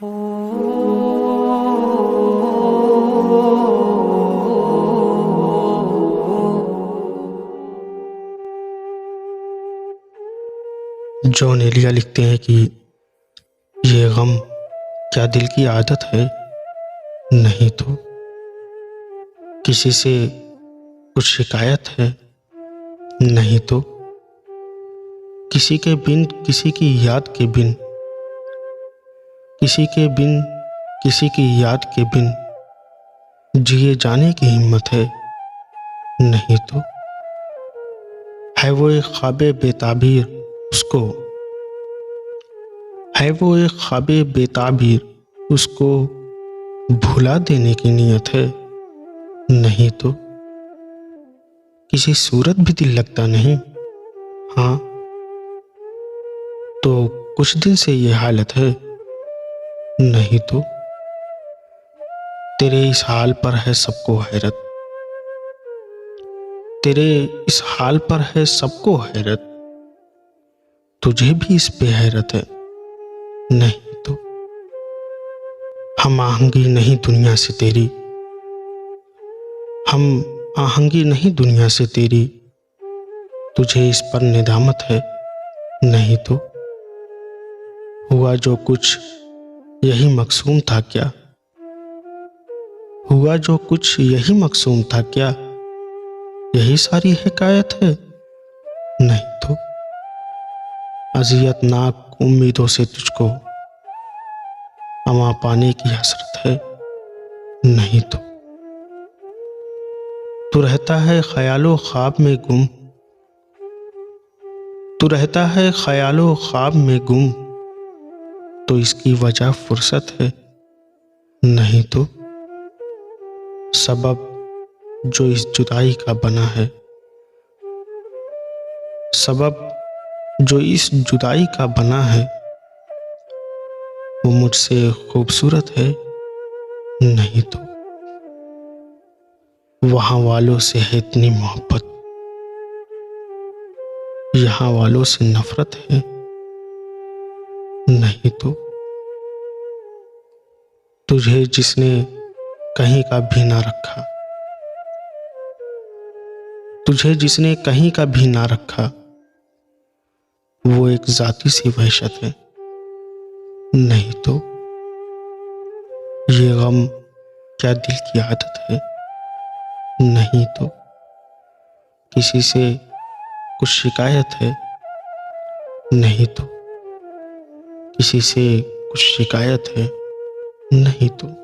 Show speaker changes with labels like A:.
A: John Elia लिखते हैं कि ये गम क्या दिल की आदत है? नहीं तो। किसी से कुछ शिकायत है? नहीं तो। किसी के बिन, किसी की याद के बिन, किसी के बिन, किसी की याद के बिन जिए जाने की हिम्मत है? नहीं तो। है वो एक ख्वाबे बेताबीर, उसको है वो एक ख्वाबे बेताबीर, उसको भुला देने की नीयत है? नहीं तो। किसी सूरत भी दिल लगता नहीं? हाँ, तो कुछ दिन से ये हालत है? नहीं तो। तेरे इस हाल पर है सबको हैरत, तेरे इस हाल पर है सबको हैरत, तुझे भी इस पे हैरत है? नहीं तो। हम आहंगी नहीं दुनिया से तेरी, हम आहंगी नहीं दुनिया से तेरी, तुझे इस पर निदामत है? नहीं तो। हुआ जो कुछ यही मकसूम था क्या? हुआ जो कुछ यही मकसूम था क्या? यही सारी हिकायत है? नहीं तो। अज़ियतनाक उम्मीदों से तुझको अमा पाने की हसरत है? नहीं तो। तू रहता है ख्यालो ख्वाब में गुम, तू रहता है ख्यालो ख्वाब में गुम, तो इसकी वजह फुर्सत है? नहीं तो। सबब जो इस जुदाई का बना है, सबब जो इस जुदाई का बना है, वो मुझसे खूबसूरत है? नहीं तो। वहां वालों से है इतनी मोहब्बत, यहाँ वालों से नफरत है? नहीं तो। तुझे जिसने कहीं का भी ना रखा, तुझे जिसने कहीं का भी ना रखा, वो एक जाती सी वहशत है? नहीं तो। ये गम क्या दिल की आदत है? नहीं तो। किसी से कुछ शिकायत है? नहीं तो। किसी से कुछ शिकायत है? नहीं तो।